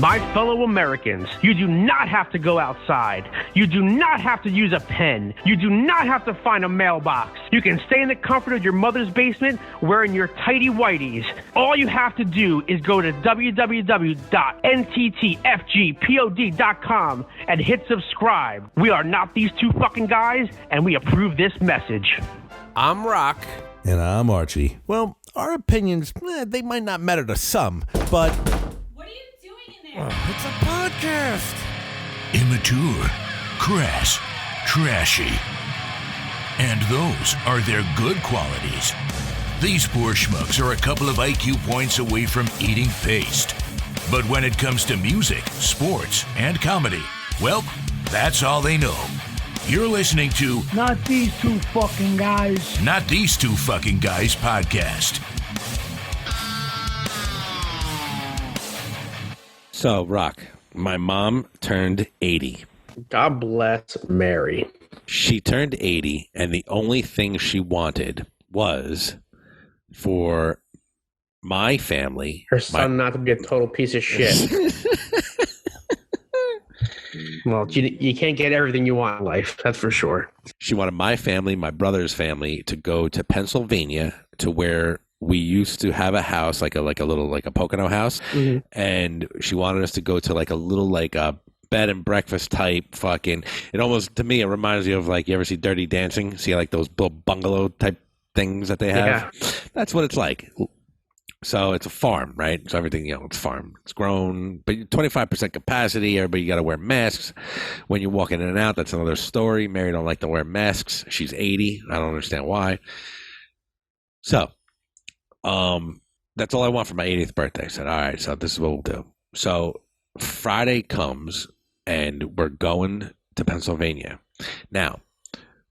My fellow Americans, you do not have to go outside. You do not have to use a pen. You do not have to find a mailbox. You can stay in the comfort of your mother's basement wearing your tighty whities. All you have to do is go to www.NTTFGPOD.com and hit subscribe. We are not these two fucking guys, and we approve this message. I'm Rock. And I'm Archie. Well, our opinions, they might not matter to some, but... What are you doing in there? It's a podcast. Immature, crass, trashy. And those are their good qualities. These poor schmucks are a couple of IQ points away from eating paste. But when it comes to music, sports, and comedy, well, that's all they know. You're listening to Not These Two Fucking Guys. Not These Two Fucking Guys podcast. So, Rock, my mom turned 80. God bless Mary. She turned 80, and the only thing she wanted was for my family... Her son not to be a total piece of shit. Well, you can't get everything you want in life, that's for sure. She wanted my family, my brother's family, to go to Pennsylvania to where we used to have a house, like a Pocono house, and she wanted us to go to like a little like a bed and breakfast type fucking. It almost, to me, it reminds you of like, you ever see Dirty Dancing? See like those little bungalow type things that they have. Yeah. That's what it's like. So it's a farm, right? So everything, it's farm. It's grown, but 25% capacity. Everybody got to wear masks when you're walking in and out. That's another story. Mary don't like to wear masks. She's 80. I don't understand why. So, that's all I want for my 80th birthday. I said, all right, so this is what we'll do. So Friday comes and we're going to Pennsylvania. Now,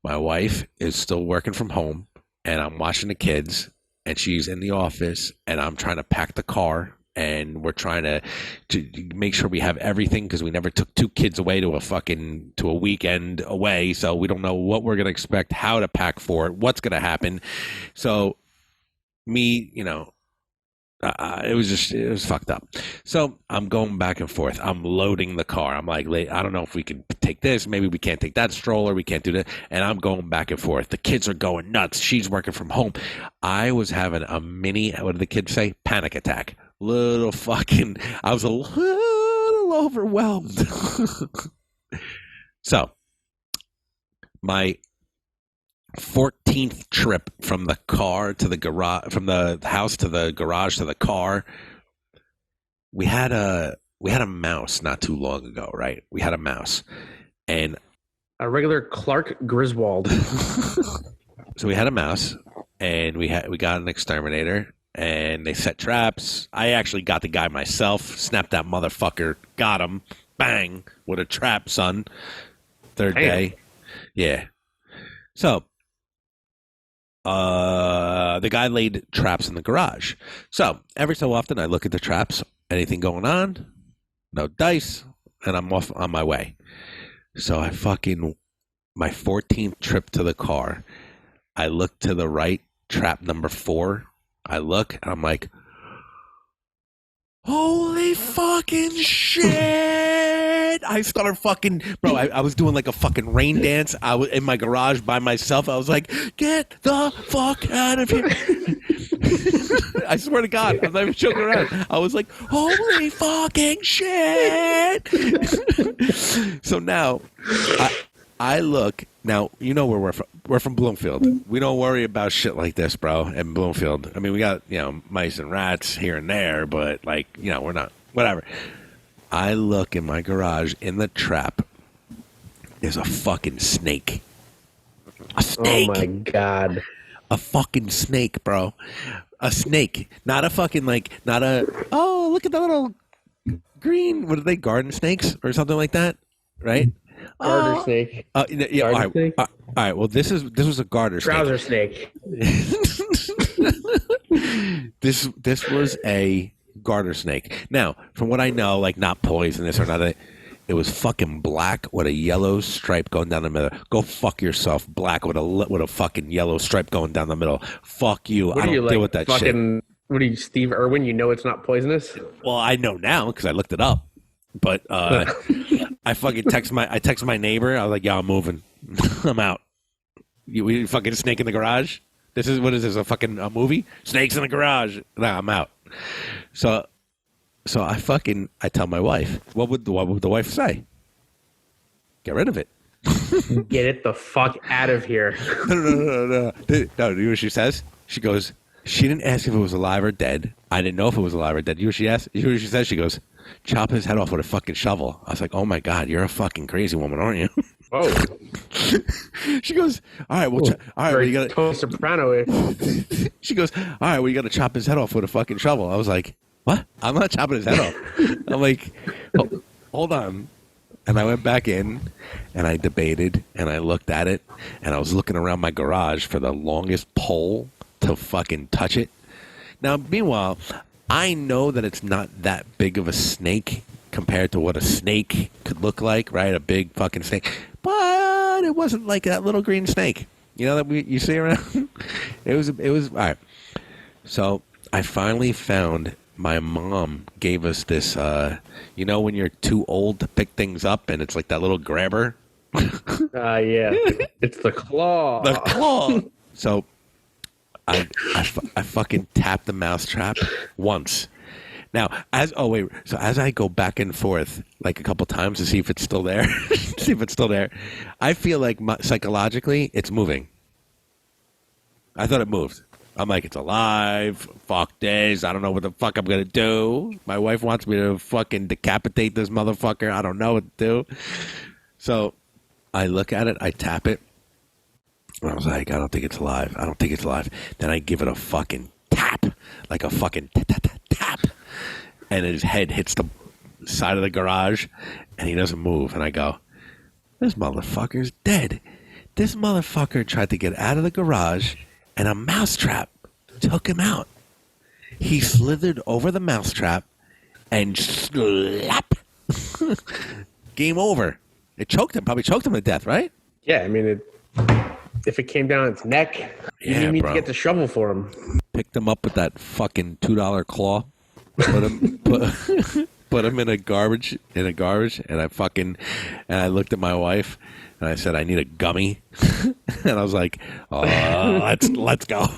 my wife is still working from home and I'm watching the kids. And she's in the office, and I'm trying to pack the car, and we're trying to make sure we have everything because we never took two kids away to a weekend away, so we don't know what we're gonna expect, how to pack for it, what's gonna happen. So me, it was fucked up. So I'm going back and forth. I'm loading the car. I'm like, I don't know if we can take this. Maybe we can't take that stroller. We can't do that. And I'm going back and forth. The kids are going nuts. She's working from home. I was having a mini, what did the kids say? Panic attack. I was a little overwhelmed. So my 14th trip from the car to the garage, from the house to the garage to the car. We had a mouse not too long ago, right? We had a mouse, and a regular Clark Griswold. So we had a mouse, and we got an exterminator, and they set traps. I actually got the guy myself, snapped that motherfucker, got him, bang, with a trap, son. Third day, yeah. So. The guy laid traps in the garage. So every so often I look at the traps. Anything going on? No dice. And I'm off on my way. So my 14th trip to the car, I look to the right, trap number 4. I look and I'm like, holy fucking shit. I started bro, I was doing like a fucking rain dance. I was in my garage by myself. I was like, get the fuck out of here. I swear to God, I'm not even joking around. I was like, holy fucking shit. So now, I look, now, where we're from. We're from Bloomfield. We don't worry about shit like this, bro, in Bloomfield. I mean, we got, mice and rats here and there, but, we're not, whatever. I look in my garage, in the trap, there's a fucking snake. A snake. Oh, my God. A fucking snake, bro. A snake. Not a fucking, oh, look at the little green, what are they, garden snakes or something like that, right? Garter snake. Yeah, all right. Snake? All right. Well, this was a garter Trouser snake. snake. This was a garter snake. Now, from what I know, not poisonous or nothing, it was fucking black with a yellow stripe going down the middle. Go fuck yourself. Black with a fucking yellow stripe going down the middle. Fuck you. I don't deal with that shit. What are you, Steve Irwin? You know it's not poisonous? Well, I know now because I looked it up. But I fucking text my neighbor. I was like, "Yo, I'm moving. I'm out. We fucking snake in the garage. What is this? A movie? Snakes in the garage. Nah, I'm out." So I tell my wife. What would the wife say? Get rid of it. Get it the fuck out of here. No. You know what she says? She goes, she didn't ask if it was alive or dead. I didn't know if it was alive or dead. You know what she asked? You know what she says? She goes, chop his head off with a fucking shovel. I was like, oh my God, you're a fucking crazy woman, aren't you? Whoa. She goes, all right, well, you got Tony Soprano. She goes, all right, well, you got to chop his head off with a fucking shovel. I was like, what? I'm not chopping his head off. I'm like, hold on. And I went back in, and I debated, and I looked at it, and I was looking around my garage for the longest pole to fucking touch it. Now, meanwhile, I know that it's not that big of a snake compared to what a snake could look like, right? A big fucking snake. But it wasn't like that little green snake, you know, that you see around? It was all right. So I finally found... My mom gave us this, you know, when you're too old to pick things up and it's like that little grabber? Yeah. It's the claw. The claw. So I fucking tapped the mousetrap once. Now, as I go back and forth like a couple times to see if it's still there, I feel like psychologically it's moving. I thought it moved. I'm like, it's alive. Fuck this. I don't know what the fuck I'm going to do. My wife wants me to fucking decapitate this motherfucker. I don't know what to do. So I look at it. I tap it. And I was like, I don't think it's alive. I don't think it's alive. Then I give it a fucking tap. Like a fucking tap. And his head hits the side of the garage. And he doesn't move. And I go, this motherfucker's dead. This motherfucker tried to get out of the garage. And a mousetrap took him out. He slithered over the mousetrap and slap. Game over. It choked him. Probably choked him to death, right? Yeah, I mean, if it came down its neck, you need to get the shovel for him. Picked him up with that fucking $2 claw. Put him in a garbage, and I looked at my wife. And I said, I need a gummy. And I was like, oh, let's go.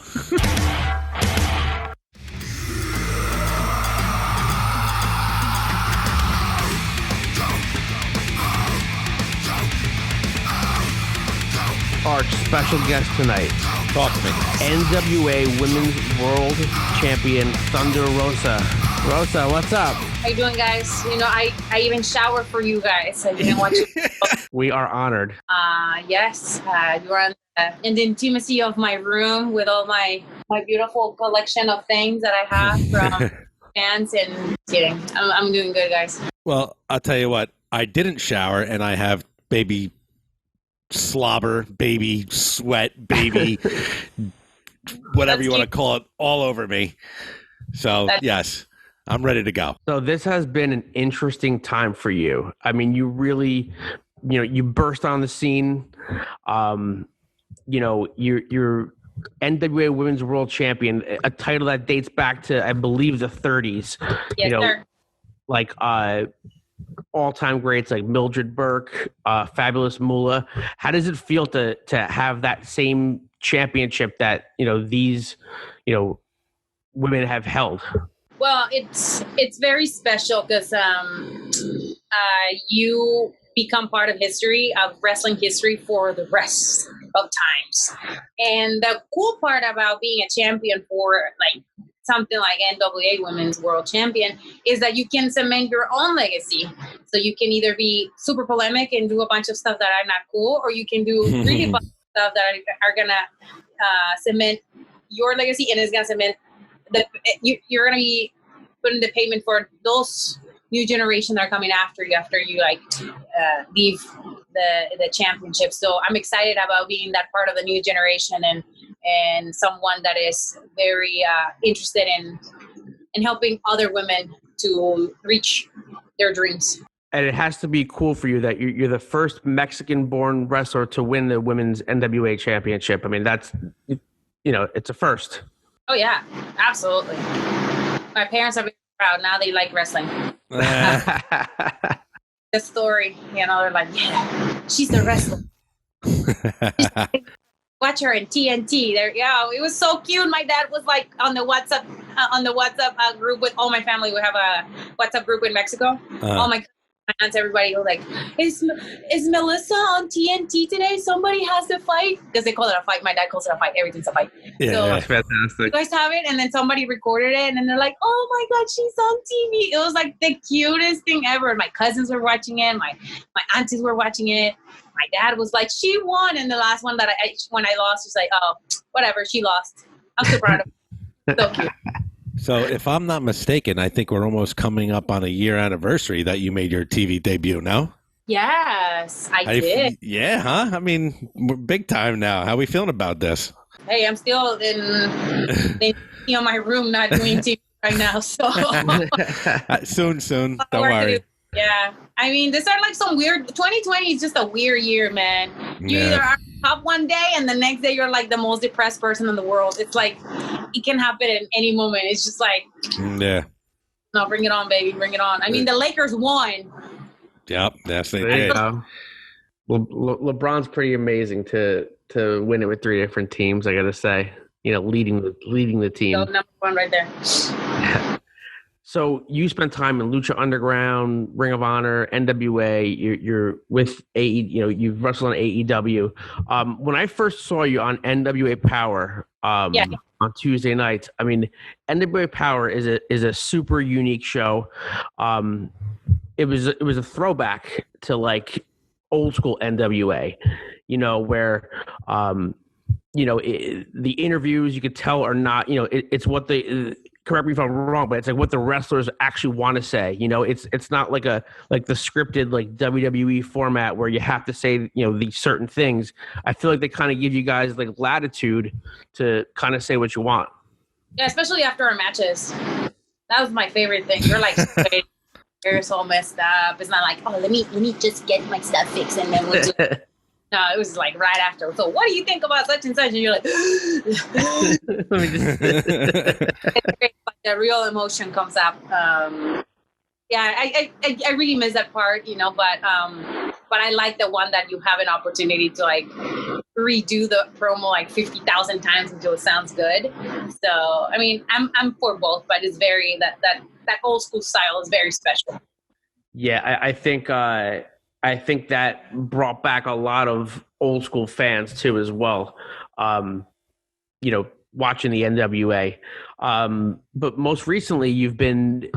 Our special guest tonight. Talk to me. NWA Women's World Champion Thunder Rosa. Rosa, what's up? How you doing, guys? You know, I even shower for you guys. I didn't want you. We are honored. Yes. You are in the intimacy of my room with all my beautiful collection of things that I have from fans and kidding. I'm doing good, guys. Well, I'll tell you what. I didn't shower, and I have baby slobber, baby sweat, baby whatever you want to call it, all over me. So, yes. I'm ready to go. So this has been an interesting time for you. I mean, you really, you burst on the scene. You're NWA Women's World Champion, a title that dates back to, I believe, the 30s. Yes, sir. Like all-time greats like Mildred Burke, Fabulous Moolah. How does it feel to have that same championship that these women have held? Well, it's very special because you become part of history, of wrestling history for the rest of times. And the cool part about being a champion for like something like NWA Women's World Champion is that you can cement your own legacy. So you can either be super polemic and do a bunch of stuff that are not cool, or you can do really fun stuff that are going to cement your legacy, and it's going to cement you're going to be putting the payment for those new generation that are coming after you leave the championship. So I'm excited about being that part of the new generation and someone that is very interested in helping other women to reach their dreams. And it has to be cool for you that you're the first Mexican-born wrestler to win the women's NWA championship. I mean, that's, it's a first. Oh, yeah, absolutely. My parents are very proud. Now they like wrestling. The story, you know, they're like, yeah, she's the wrestler. Watch her in TNT. There, yeah, it was so cute. My dad was like on the WhatsApp group with all my family. We have a WhatsApp group in Mexico. All my aunts, everybody was like, is Melissa on TNT today? Somebody has to fight, because they call it a fight. My dad calls it a fight. Everything's a fight. Yeah, so, that's fantastic. You guys have it, and then somebody recorded it, and then they're like, "Oh my God, she's on TV!" It was like the cutest thing ever. My cousins were watching it. My aunties were watching it. My dad was like, "She won!" And the last one that when I lost, was like, "Oh, whatever, she lost." I'm so proud of her. So cute. So if I'm not mistaken, I think we're almost coming up on a year anniversary that you made your TV debut. No? Yes, I did. Yeah, huh? I mean, we're big time now. How are we feeling about this? Hey, I'm still in my room, not doing TV right now. So soon. Don't worry. Yeah, I mean, these are like some weird. 2020 is just a weird year, man. You either are top one day, and the next day you're like the most depressed person in the world. It's like it can happen at any moment. It's just like, yeah. No, bring it on, baby, bring it on. I mean, the Lakers won. Yep, that's they There you did. go. LeBron's pretty amazing to win it with three different teams. I got to say, you know, leading the team. So, number one right there. So you spent time in Lucha Underground, Ring of Honor, NWA. You're with AE. You know, you've wrestled on AEW. When I first saw you on NWA Power on Tuesday nights, I mean, NWA Power is a super unique show. It was a throwback to like old school NWA, you know, where you know the interviews you could tell are not, you know, it's what they. Correct me if I'm wrong, but it's like what the wrestlers actually want to say. You know, it's not like the scripted like WWE format where you have to say, you know, these certain things. I feel like they kind of give you guys like latitude to kind of say what you want. Yeah, especially after our matches. That was my favorite thing. You're like, you're so messed up. It's not like, oh, let me just get my stuff fixed and then we'll do it. No, it was like right after. So what do you think about such and such? And you're like, Let me just like the real emotion comes up. Yeah, I really miss that part, you know, but I like the one that you have an opportunity to like redo the promo like 50,000 times until it sounds good. So I mean, I'm for both, but it's very that old school style is very special. Yeah, I think that brought back a lot of old school fans too, as well. You know, watching the NWA, but most recently you've been,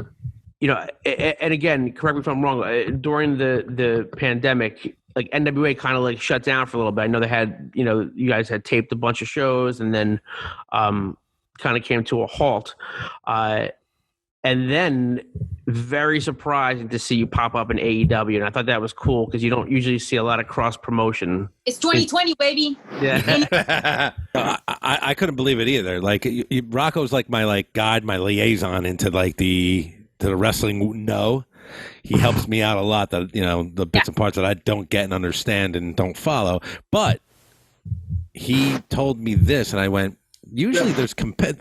you know, and again, correct me if I'm wrong. During the pandemic, like NWA kind of like shut down for a little bit. I know they had, you know, you guys had taped a bunch of shows, and then kind of came to a halt. And then very surprising to see you pop up in AEW. And I thought that was cool because you don't usually see a lot of cross promotion. It's 2020, baby. Yeah. I couldn't believe it either. Like Rocco's like my like guide, my liaison into like the wrestling. No, he helps me out a lot. That, you know, the bits and parts that I don't get and understand and don't follow. But he told me this, and I went, usually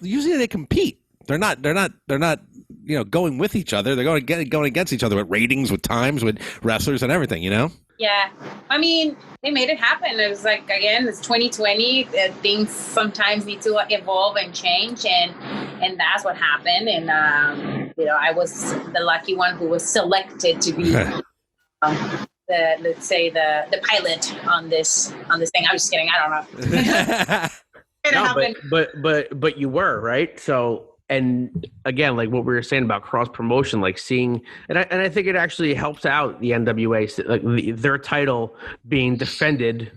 usually they compete. They're not, you know, going with each other. They're going against each other with ratings, with times, with wrestlers and everything, you know? Yeah. I mean, they made it happen. It was like, again, it's 2020. Things sometimes need to evolve and change, and that's what happened. And, you know, I was the lucky one who was selected to be the pilot on this thing. I'm just kidding. I don't know. No, but you were, right? So, and again, like what we were saying about cross promotion, like seeing, and I think it actually helps out the NWA, like their title being defended,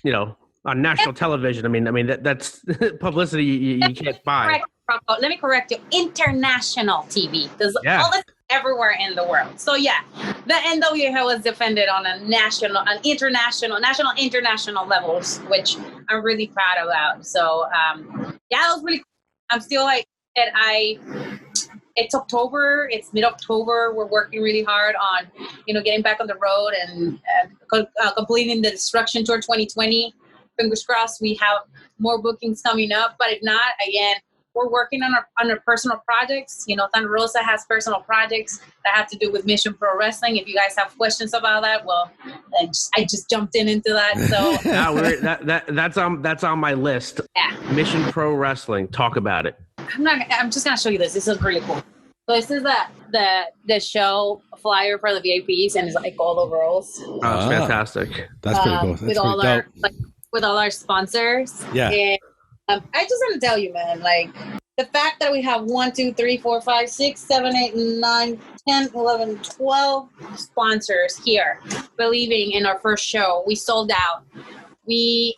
you know, on national television. I mean that's publicity you can't buy. Let me correct you. International TV. Because all this everywhere in the world. So yeah, the NWA was defended on a national, international levels, which I'm really proud about. So yeah, that was really cool. I'm still like that. It's October. It's mid-October. We're working really hard on, you know, getting back on the road and completing the Destruction Tour 2020. Fingers crossed we have more bookings coming up. But if not, again, we're working on our personal projects. You know, Thunder Rosa has personal projects that have to do with Mission Pro Wrestling. If you guys have questions about that, well, I just jumped into that. So that's on my list. yeah, Mission Pro Wrestling. Talk about it. I'm just gonna show you this. This is really cool. So this is the show flyer for the VIPs, and it's like all the roles. Oh, it's fantastic. That's pretty cool. That's with all our with all our sponsors. Yeah. And I just want to tell you, man, like the fact that we have 1, 2, 3, 4, 5, 6, 7, 8, 9, 10, 11, 12 sponsors here believing in our first show. We sold out. We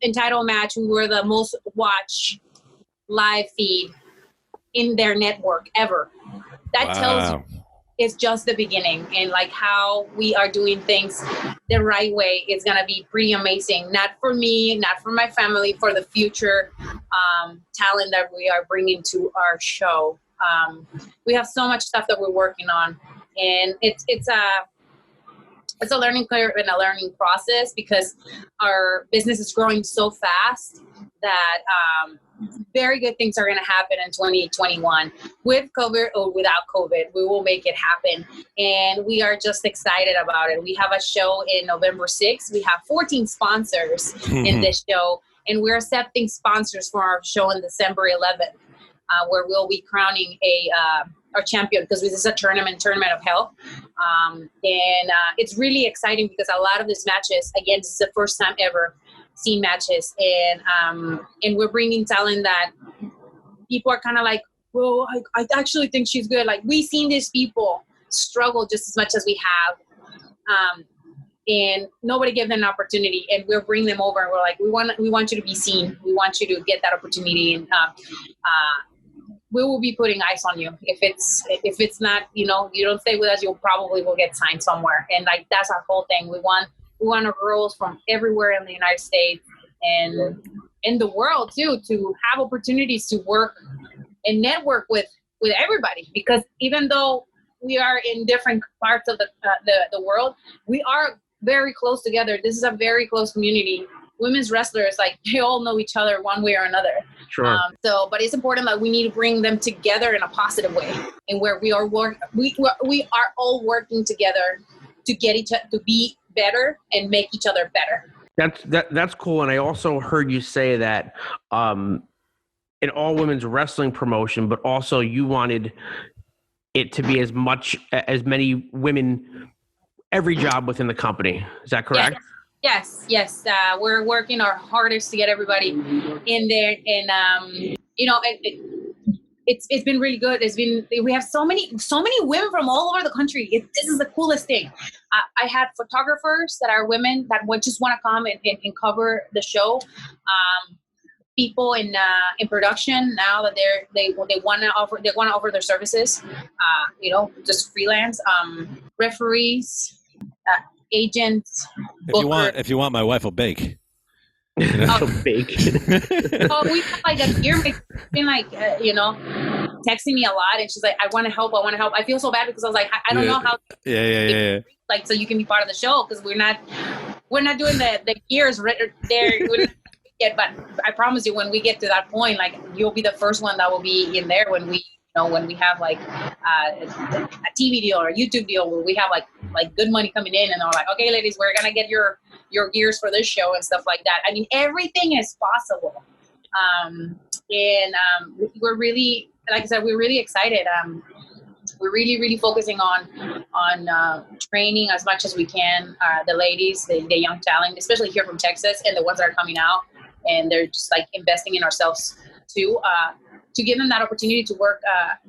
in title match, we were the most watched live feed in their network ever. That tells you it's just the beginning, and like how we are doing things the right way is going to be pretty amazing. Not for me, not for my family, for the future talent that we are bringing to our show. We have so much stuff that we're working on, and it's a learning curve and a learning process because our business is growing so fast that very good things are going to happen in 2021 with COVID or without COVID. We will make it happen, and we are just excited about it. We have a show in November 6th. We have 14 sponsors in this show, and we're accepting sponsors for our show on December 11th, where we'll be crowning our champion, because this is a tournament of health. And it's really exciting because a lot of these matches, again, this is the first time ever seen matches, and we're bringing talent that people are kind of like, well, I actually think she's good. Like, we've seen these people struggle just as much as we have, and nobody gave them an opportunity, and we're bringing them over, and we're like, we want you to be seen. We want you to get that opportunity, and we will be putting eyes on you. If it's not, you don't stay with us, you probably will get signed somewhere. And like, that's our whole thing. We want our girls from everywhere in the United States and in the world too, to have opportunities to work and network with everybody, because even though we are in different parts of the world, we are very close together. This is a very close community. Women's wrestlers, like, they all know each other one way or another. Sure. But it's important that we need to bring them together in a positive way, and where we are all working together to get to be better and make each other better. That's cool. And I also heard you say that an all women's wrestling promotion, but also you wanted it to be as many women, every job within the company. Is that correct? Yes. We're working our hardest to get everybody in there, and it's been really good. We have so many women from all over the country. This is the coolest thing. I had photographers that are women that just want to come and cover the show. People in production now that they want to offer their services. Just freelance. Referees. Agents. If you want, my wife will bake. Bake. We have like a year been like texting me a lot, and she's like, I want to help. I feel so bad because I was like, I don't know how. Yeah. Like, so you can be part of the show, because we're not doing the gears right there yet. But I promise you, when we get to that point, like, you'll be the first one that will be in there when we have like a TV deal or a YouTube deal where we have like good money coming in, and they're like, okay, ladies, we're gonna get your gears for this show and stuff like that. I mean, everything is possible, and we're really, like I said, we're really excited. We're really focusing on training as much as we can the ladies, the young talent, especially here from Texas, and the ones that are coming out, and they're just like investing in ourselves too. To give them that opportunity to work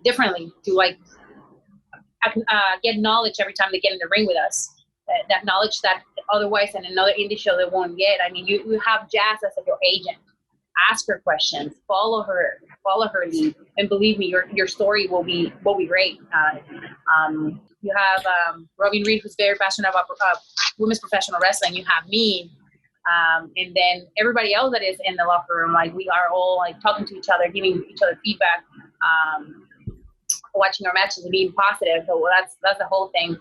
differently, to like get knowledge every time they get in the ring with us. That knowledge that otherwise in another indie show they won't get. I mean, you have Jazz as your agent. Ask her questions, follow her lead, and believe me, your story will be great. You have Robin Reed, who's very passionate about women's professional wrestling. You have me. And then everybody else that is in the locker room, like, we are all like talking to each other, giving each other feedback, watching our matches and being positive. So that's the whole thing.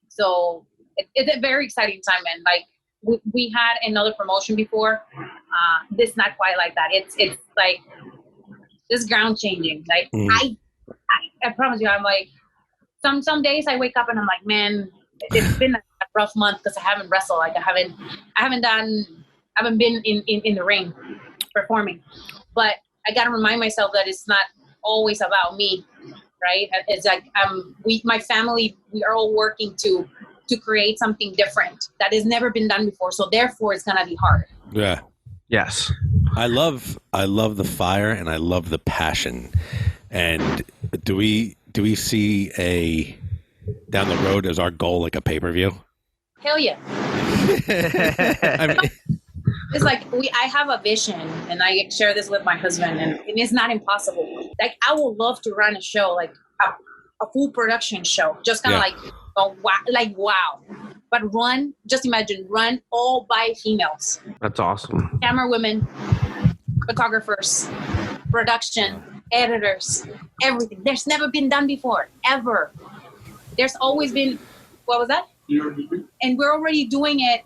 So it's a very exciting time, and like we had another promotion before This not quite like that. It's like this ground changing. Like I promise you, I'm like some days I wake up and I'm like, man, it's been a rough month because I haven't wrestled. Like I haven't been in the ring performing. But I gotta remind myself that it's not always about me, right? It's like my family, we are all working to create something different that has never been done before. So therefore, it's gonna be hard. Yeah. Yes. I love the fire and I love the passion. And do we see down the road as our goal like a pay-per-view? Hell yeah. I mean, It's like I have a vision, and I share this with my husband, and it's not impossible. Like I would love to run a show, like a full production show, just kind of wow. But just imagine run all by females. That's awesome. Camera women, photographers, production, editors, everything. There's never been done before, ever. There's always been, what was that? And we're already doing it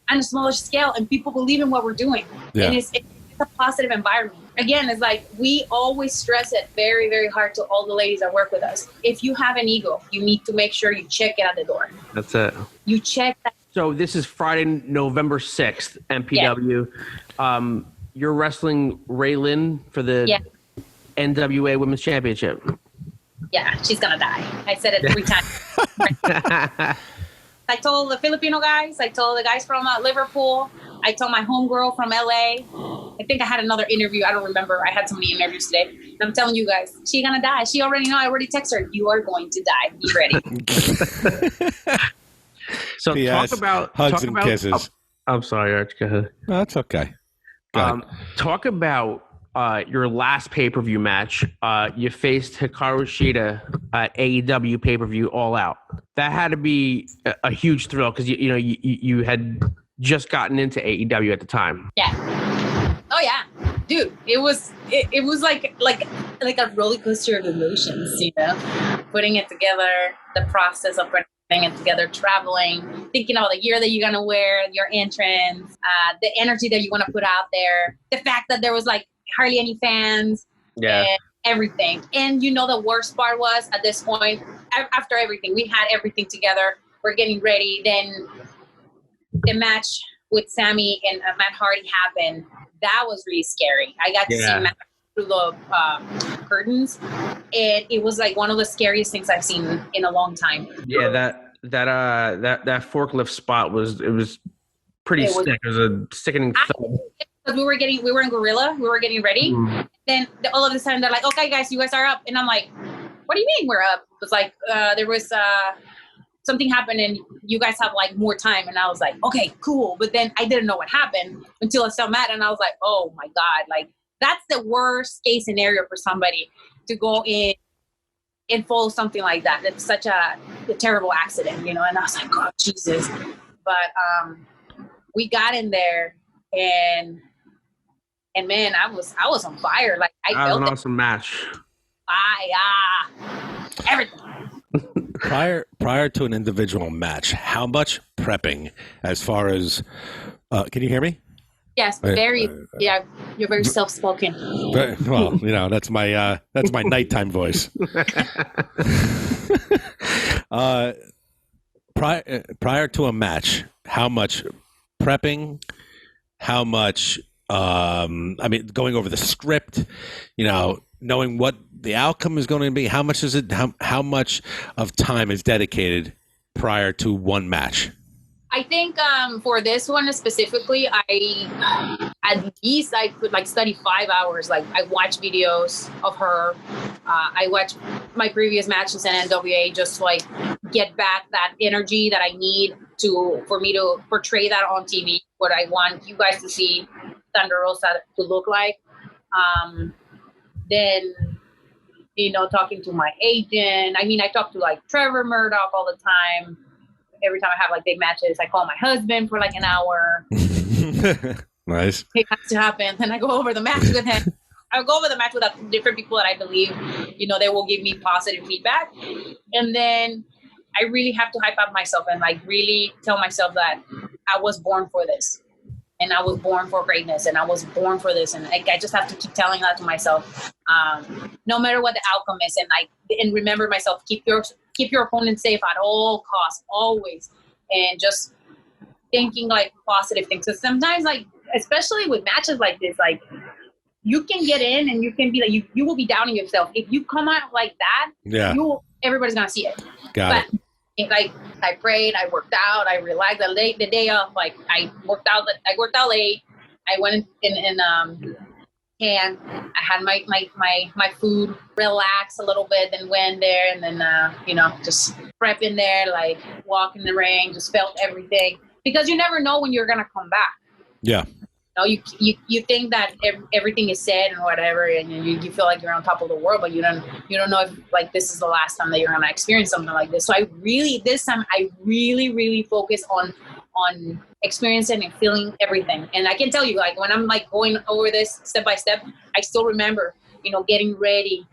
on a smaller scale, and people believe in what we're doing. Yeah. And it's a positive environment. Again, it's like we always stress it very, very hard to all the ladies that work with us. If you have an ego, you need to make sure you check it at the door. That's it. You check that. So this is Friday, November 6th, MPW. Yeah. You're wrestling Raylyn for the NWA Women's Championship. Yeah, she's going to die. I said it 3 times. I told the Filipino guys. I told the guys from Liverpool. I told my homegirl from LA. I think I had another interview. I don't remember. I had so many interviews today. And I'm telling you guys, she's going to die. She already know. I already texted her. You are going to die. Be ready. So P.S. talk about hugs and kisses. I'm sorry, Arch. Go ahead. No, that's okay. Go ahead. Talk about your last pay-per-view match. You faced Hikaru Shida at AEW pay-per-view All Out. That had to be a huge thrill because you had just gotten into AEW at the time. Yeah. Oh yeah, dude. It was like a roller coaster of emotions. Putting it together, the process of putting it together, traveling, thinking about the gear that you're gonna wear, your entrance, the energy that you want to put out there, the fact that there was like hardly any fans, and everything. And the worst part was at this point, after everything, we had everything together. We're getting ready. Then the match with Sammy and Matt Hardy happened. That was really scary. I got to see Matt through the curtains, and it was like one of the scariest things I've seen in a long time. Yeah, that forklift spot was pretty sick. It was a sickening thud. We were in Gorilla. We were getting ready. Then all of a sudden they're like, "Okay, guys, you guys are up." And I'm like, "What do you mean we're up?" It was like there was something happened and you guys have like more time. And I was like, "Okay, cool." But then I didn't know what happened until I saw Matt, and I was like, "Oh my God!" Like that's the worst case scenario for somebody to go in and follow something like that. It's such a terrible accident, And I was like, "Oh Jesus!" But we got in there and man, I was on fire. Like I felt an awesome match. Everything. Prior to an individual match, how much prepping as far as can you hear me? Yes, very. Yeah, you're very self-spoken. Well, that's my nighttime voice. Prior to a match, how much prepping? How much? Going over the script, knowing what the outcome is going to be. How much is it? How much of time is dedicated prior to one match? I think for this one specifically, at least I could study 5 hours. Like I watch videos of her. I watch my previous matches in NWA just to get back that energy that I need for me to portray that on TV. What I want you guys to see Thunder Rosa to look like. Then, talking to my agent. I talk to Trevor Murdoch all the time. Every time I have big matches, I call my husband for an hour. Nice. It has to happen. Then I go over the match with him. I go over the match with different people that I believe, they will give me positive feedback. And then I really have to hype up myself and really tell myself that I was born for this. and I was born for greatness, and I was born for this, and I just have to keep telling that to myself, no matter what the outcome is, and remember myself, keep your opponent safe at all costs, always, and just thinking like positive things. So sometimes, like especially with matches like this, like you can get in and you can be like you will be doubting yourself if you come out like that. Yeah, everybody's gonna see it. Got it. Like I prayed, I worked out, I relaxed. The day off, like I worked out late. I went in and I had my food, relax a little bit, then went there, and then just prep in there, like walk in the ring, just felt everything, because you never know when you're gonna come back. Yeah. You think that everything is said and whatever, and you feel like you're on top of the world, but you don't know if like this is the last time that you're gonna experience something like this. So this time I really focus on experiencing and feeling everything. And I can tell you, like when I'm like going over this step by step, I still remember, getting ready,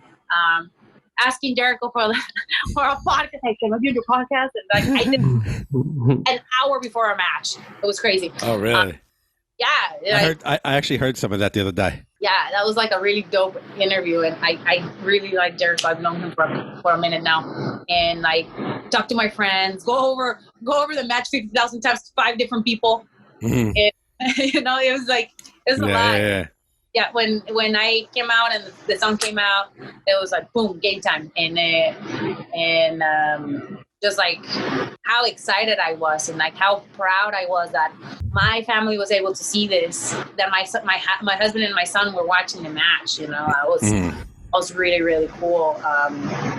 asking Jericho for a podcast. Hey, can I do your podcast? And like I did an hour before a match. It was crazy. Oh, really? Yeah. I actually heard some of that the other day. Yeah, that was like a really dope interview, and I really like Jericho. I've known him for a minute now, and like talk to my friends, go over the match 50,000 times to 5 different people. Mm-hmm. And, it was a lot. Yeah, when I came out and the song came out, it was like boom, game time, and just like how excited I was and like how proud I was that my family was able to see this, that my husband and my son were watching the match. I was really, really cool.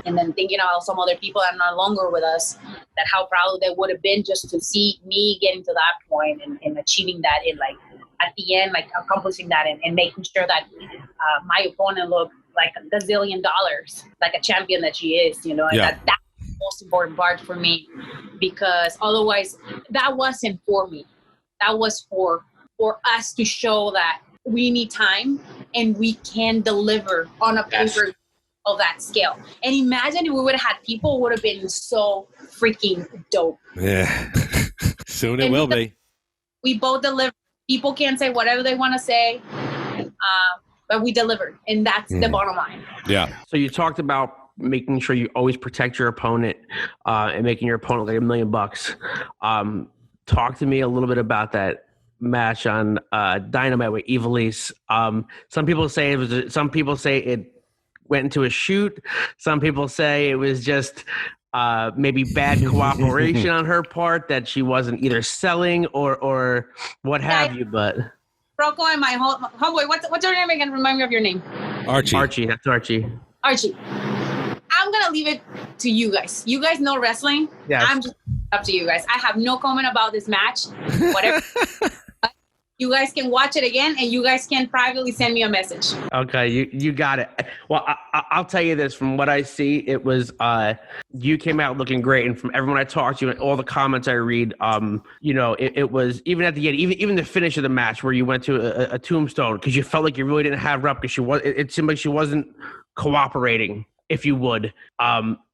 And then thinking about some other people that are no longer with us, that how proud they would have been just to see me getting to that point and achieving that, in like at the end, like accomplishing that and making sure that my opponent looked like $1 gazillion, like a champion that she is, and that's the most important part for me, because otherwise that wasn't for me. That was for us to show that we need time and we can deliver on a paper of that scale. And imagine if we would have had people, would have been so freaking dope. Yeah. Soon it will be. We both delivered. People can say whatever they want to say, but we delivered. And that's the bottom line. Yeah. So you talked about making sure you always protect your opponent and making your opponent like $1 million. Talk to me a little bit about that match on Dynamite with Ivelisse. Some people say it went into a shoot. Some people say it was just maybe bad cooperation on her part, that she wasn't either selling or what have you. But Rocco and my homeboy, what's your name again? Remind me of your name. Archie. That's Archie. I'm gonna leave it to you guys. You guys know wrestling. Yeah. I'm just up to you guys. I have no comment about this match. Whatever. You guys can watch it again, and you guys can privately send me a message. Okay, you got it. Well, I'll tell you this. From what I see, it was you came out looking great, and from everyone I talked to and all the comments I read, it was, even at the end, even the finish of the match where you went to a tombstone, because you felt like you really didn't have her up, because it seemed like she wasn't cooperating, if you would.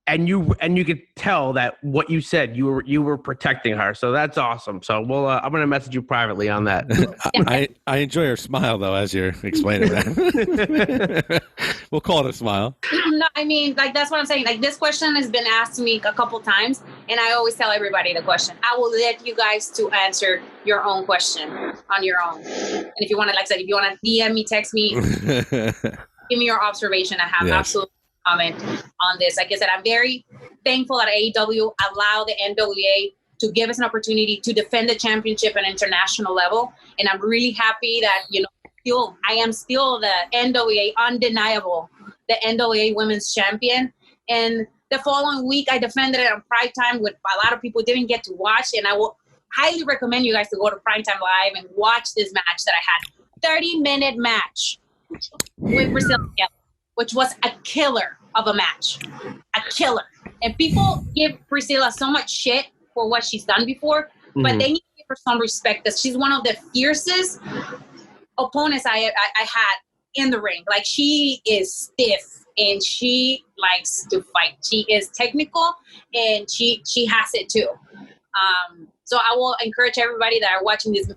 And you could tell that what you said, you were protecting her. So that's awesome. So I'm going to message you privately on that. I enjoy her smile, though, as you're explaining that. We'll call it a smile. No, I mean, like, that's what I'm saying. Like, this question has been asked to me a couple times, and I always tell everybody the question. I will let you guys to answer your own question on your own. And if you want to, like I said, if you want to DM me, text me, give me your observation. I have absolutely comment on this. Like I said, I'm very thankful that AEW allowed the NWA to give us an opportunity to defend the championship at an international level. And I'm really happy that, I am still the NWA undeniable, the NWA women's champion. And the following week, I defended it on Prime Time, with a lot of people didn't get to watch. And I will highly recommend you guys to go to Prime Time Live and watch this match that I had. 30-minute match with Brazil, which was a killer of a match. A killer. And people give Priscilla so much shit for what she's done before, but they need to give her some respect, that she's one of the fiercest opponents I had in the ring. Like, she is stiff and she likes to fight. She is technical and she has it too. So I will encourage everybody that are watching this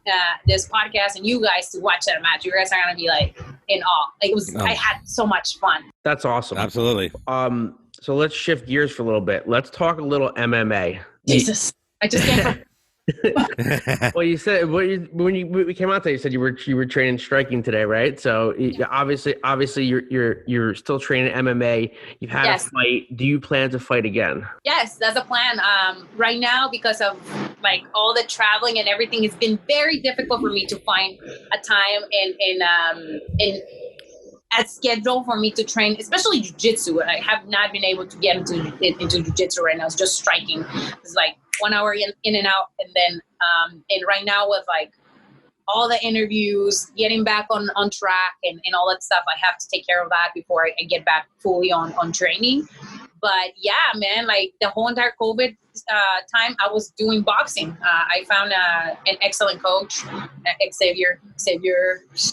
podcast and you guys to watch that match. You guys are gonna be like in awe. Like it was, I had so much fun. That's awesome. Absolutely. So let's shift gears for a little bit. Let's talk a little MMA. Jesus, I just came from. Well, you said when we came out today, you said you were training striking today, right? So obviously you're still training MMA. You've had a fight. Do you plan to fight again? Yes, that's a plan. Right now, because of like all the traveling and everything, it's been very difficult for me to find a time in a schedule for me to train, especially jiu-jitsu. I have not been able to get into jiu-jitsu right now. It's just striking. It's like 1 hour in and out, and then and right now with like all the interviews, getting back on track and all that stuff, I have to take care of that before I get back fully on training. But yeah, man, like the whole entire COVID time, I was doing boxing. I found an excellent coach, Xavier.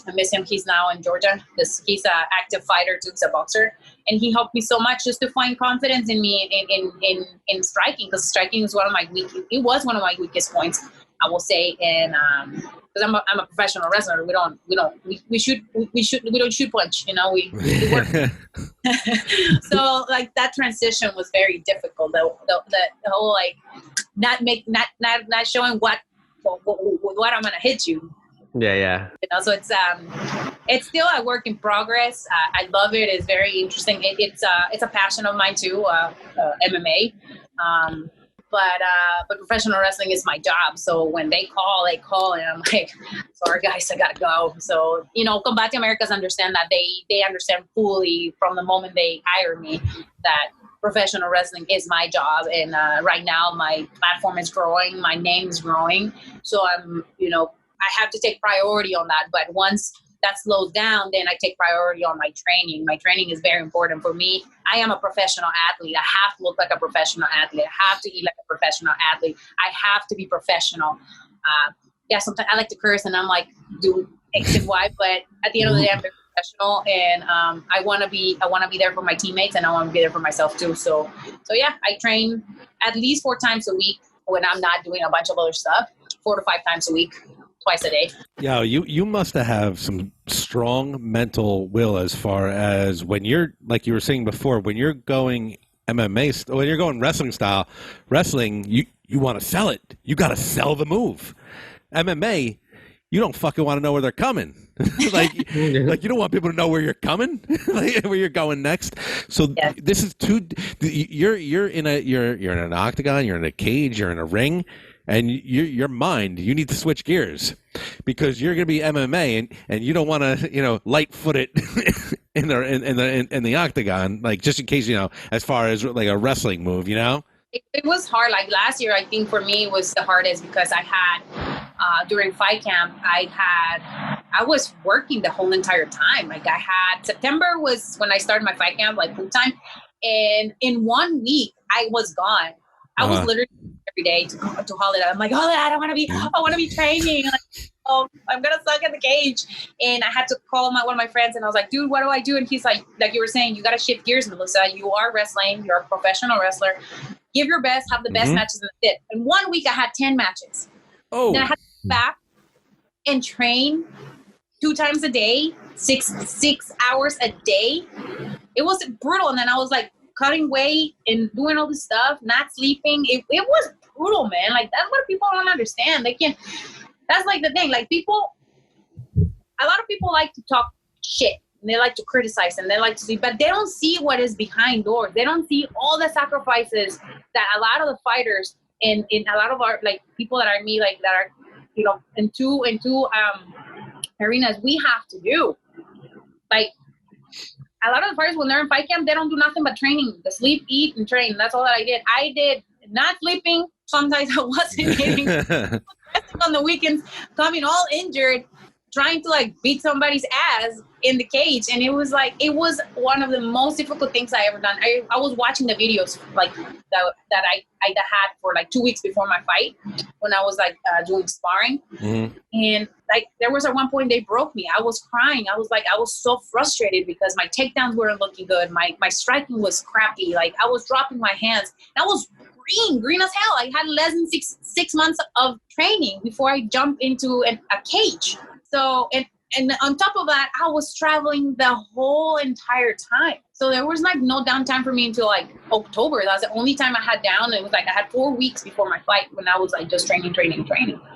I miss him. He's now in Georgia. He's an active fighter too. He's a boxer. And he helped me so much just to find confidence in me in striking, because striking is one of my weakest points, I will say. And because I'm a professional wrestler, we don't shoot punch, you know, we work. So like that transition was very difficult. The whole like not showing what I'm gonna hit you. Yeah. You know, so it's still a work in progress. I love it. It's very interesting. It's a passion of mine too, MMA. But professional wrestling is my job. So when they call, and I'm like, sorry guys, I gotta go. So, you know, Combate Americas understand that. They understand fully from the moment they hire me that professional wrestling is my job. And right now my platform is growing, my name is growing. So I have to take priority on that. But once that slows down, then I take priority on my training. My training is very important for me. I am a professional athlete. I have to look like a professional athlete. I have to eat like a professional athlete. I have to be professional. Sometimes I like to curse and I'm like, do X and Y, but at the end of the day, I'm very professional, and I want to be there for my teammates, and I want to be there for myself too. So yeah, I train at least 4 times a week when I'm not doing a bunch of other stuff, 4 to 5 times a week. Twice a day. Yeah, you must have some strong mental will as far as when you're, like you were saying before, when you're going MMA, when you're going wrestling, you want to sell it. You got to sell the move. MMA, you don't fucking want to know where they're coming. like you don't want people to know where you're coming, like, where you're going next. So this is you're in an octagon, you're in a cage, you're in a ring. And your mind, you need to switch gears, because you're going to be MMA, and you don't want to, light foot it in the octagon, like just in case, as far as like a wrestling move, It was hard. Like last year, I think for me it was the hardest, because I had during fight camp, I was working the whole entire time. Like September was when I started my fight camp, like full time, and in 1 week I was gone. I was literally every day to holiday. I'm like, I want to be training. Like, I'm going to suck in the cage. And I had to call one of my friends, and I was like, dude, what do I do? And he's like you were saying, you got to shift gears, Melissa. You are wrestling. You're a professional wrestler. Give your best, have the best matches in the fit. In 1 week, I had 10 matches. Oh. Then I had to go back and train 2 times a day, 6 hours a day. It was brutal. And then I was like, cutting weight and doing all this stuff, not sleeping. It was brutal, man. Like, that's what people don't understand. That's like the thing. Like, a lot of people like to talk shit, and they like to criticize, and they like to see, but they don't see what is behind doors. They don't see all the sacrifices that a lot of the fighters and a lot of our, like, people that are me, like, that are, in two arenas, we have to do. Like, a lot of the fighters, when they're in fight camp, they don't do nothing but training. The sleep, eat, and train. That's all that I did. I did not sleeping. Sometimes I wasn't eating. On the weekends, coming all injured, trying to like beat somebody's ass in the cage. And it was one of the most difficult things I ever done. I was watching the videos like that I had for like 2 weeks before my fight, when I was like doing sparring. And like there was at one point they broke me. I was crying. I was so frustrated because my takedowns weren't looking good. My striking was crappy. Like I was dropping my hands. And I was green as hell. I had less than six months of training before I jumped into a cage. So, and on top of that, I was traveling the whole entire time. So there was like no downtime for me until like October. That was the only time I had down. It was like I had 4 weeks before my fight when I was like just training.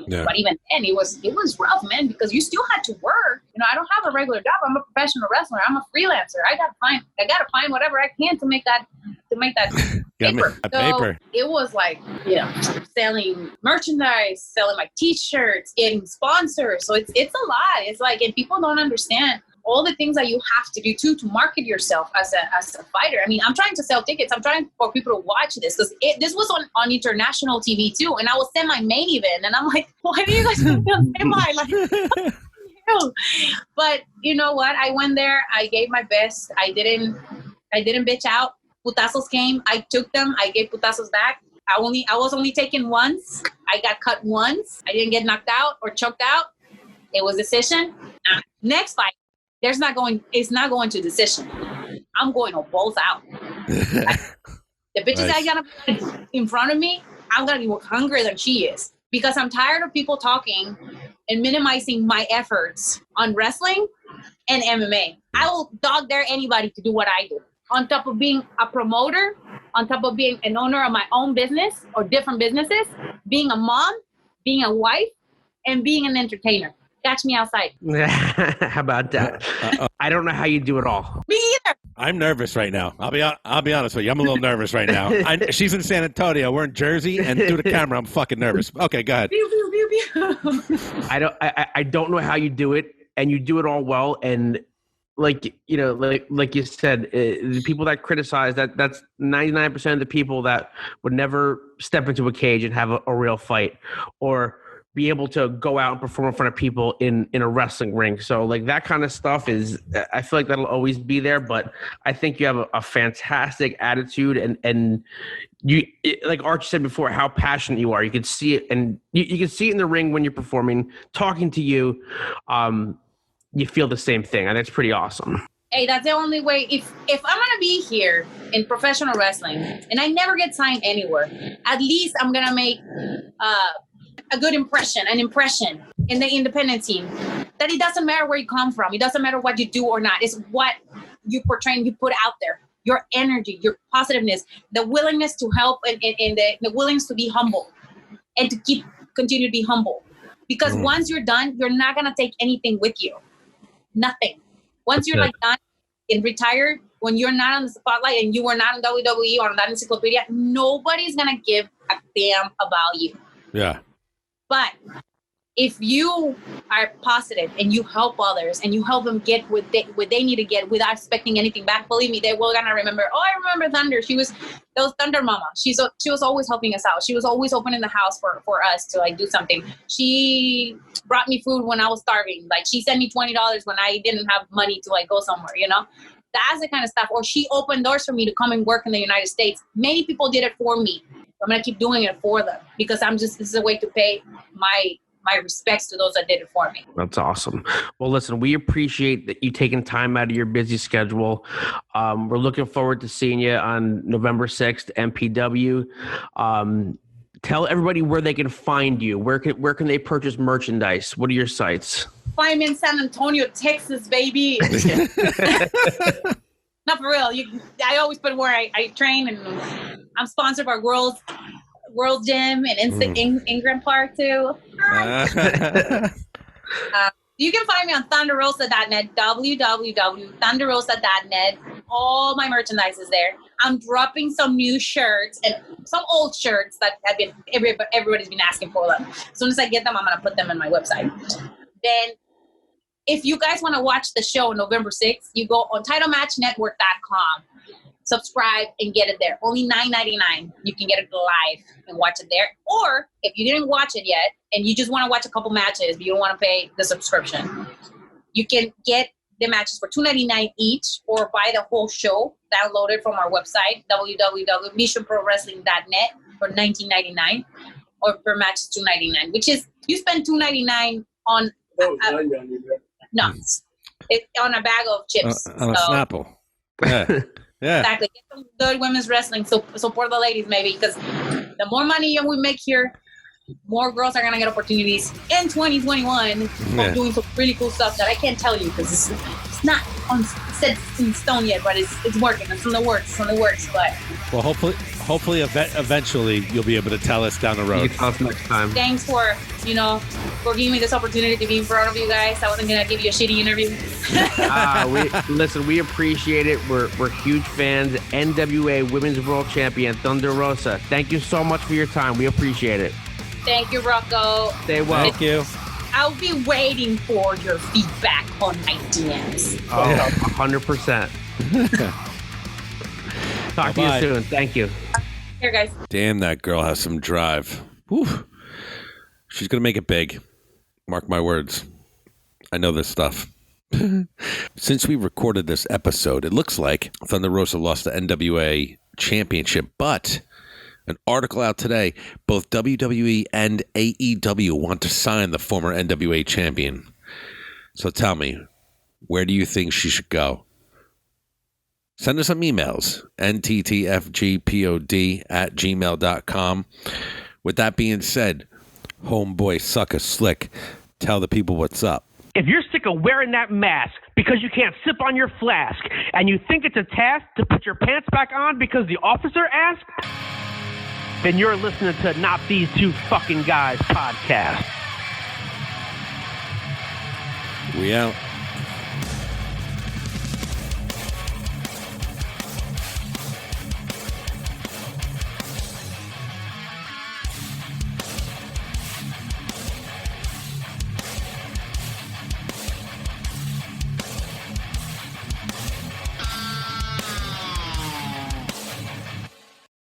Yeah. But even then, it was rough, man, because you still had to work. You know, I don't have a regular job. I'm a professional wrestler. I'm a freelancer. I gotta find whatever I can to make that paper. So it was like, you know, selling merchandise, selling my t-shirts, getting sponsors. So it's a lot. It's like, and people don't understand all the things that you have to do to market yourself as a fighter. I mean, I'm trying to sell tickets. I'm trying for people to watch this because this was on international TV too. And I was semi-main event. And I'm like, why do you guys put me on semi? Like, but you know what? I went there. I gave my best. I didn't bitch out. Putazos came. I took them. I gave putazos back. I was only taken once. I got cut once. I didn't get knocked out or choked out. It was decision. Next fight, it's not going to decision. I'm going to both out. The bitches I got in front of me, I'm gonna be more hungrier than she is because I'm tired of people talking and minimizing my efforts on wrestling and MMA. I will dog dare anybody to do what I do. On top of being a promoter, on top of being an owner of my own business or different businesses, being a mom, being a wife, and being an entertainer. Catch me outside. How about that? I don't know how you do it all. Me either. I'm nervous right now. I'll be honest with you. I'm a little nervous right now. She's in San Antonio. We're in Jersey, and through the camera, I'm fucking nervous. Okay, go ahead. I don't know how you do it, and you do it all well. And like you said, the people that criticize that's 99% of the people that would never step into a cage and have a real fight, or be able to go out and perform in front of people in a wrestling ring. So like that kind of stuff I feel like that'll always be there, but I think you have a fantastic attitude and you, like Archie said before, how passionate you are. You can see it, and you can see it in the ring when you're performing, talking to you. You feel the same thing. And that's pretty awesome. Hey, that's the only way. If I'm going to be here in professional wrestling and I never get signed anywhere, at least I'm going to make a good impression, an impression in the independent team, that it doesn't matter where you come from. It doesn't matter what you do or not. It's what you portray and you put out there. Your energy, your positiveness, the willingness to help, and the willingness to be humble and to continue to be humble. Because once you're done, you're not going to take anything with you. Nothing. Once you're like done and retired, when you're not on the spotlight and you were not in WWE or on that encyclopedia, nobody's going to give a damn about you. Yeah. But if you are positive and you help others and you help them get what they need to get without expecting anything back, believe me, they will gonna remember. Oh, I remember Thunder. That was Thunder Mama. She was always helping us out. She was always opening the house for us to like do something. She brought me food when I was starving. Like she sent me $20 when I didn't have money to like go somewhere. You know, that's the kind of stuff. Or she opened doors for me to come and work in the United States. Many people did it for me. I'm gonna keep doing it for them because this is a way to pay my respects to those that did it for me. That's awesome. Well, listen, we appreciate that you taking time out of your busy schedule. We're looking forward to seeing you on November 6th, MPW. Tell everybody where they can find you. Where can they purchase merchandise? What are your sites? Find me in San Antonio, Texas, baby. Not for real. I always put where I train, and I'm sponsored by World Gym and Ingram Park too. You can find me on thunderrosa.net, www.thunderrosa.net. All my merchandise is there. I'm dropping some new shirts and some old shirts that have been everybody's been asking for them. As soon as I get them, I'm gonna put them on my website. Then, if you guys want to watch the show November 6th, you go on TitleMatchNetwork.com. Subscribe and get it there. Only $9.99. You can get it live and watch it there. Or if you didn't watch it yet and you just want to watch a couple matches, but you don't want to pay the subscription, you can get the matches for $2.99 each, or buy the whole show downloaded from our website, www.missionprowrestling.net for $19.99, or per match is $2.99, which is you spend $2.99 on on a bag of chips. On a Snapple. Yeah. Yeah. Exactly. Get some good women's wrestling. So support the ladies, maybe, because the more money we make here, more girls are gonna get opportunities in 2021 of doing some really cool stuff that I can't tell you because it's not set in stone yet, but it's working. It's in the works. But Well, hopefully, eventually, you'll be able to tell us down the road. You can tell us next time. thanks for giving me this opportunity to be in front of you guys. I wasn't gonna give you a shitty interview. We appreciate it. We're huge fans. NWA Women's World Champion Thunder Rosa. Thank you so much for your time. We appreciate it. Thank you, Rocco. Stay well. Thank you. I'll be waiting for your feedback on my DMs. 100%. Talk to you Bye-bye. soon. Thank you. Here, guys. Damn, that girl has some drive. Whew. She's going to make it big. Mark my words. I know this stuff. Since we recorded this episode, it looks like Thunder Rosa lost the NWA championship, but an article out today, both WWE and AEW want to sign the former NWA champion. So tell me, where do you think she should go? Send us some emails, nttfgpod@gmail.com. With that being said, homeboy sucker slick, tell the people what's up. If you're sick of wearing that mask because you can't sip on your flask and you think it's a task to put your pants back on because the officer asked, then you're listening to Not These Two Fucking Guys podcast. We out.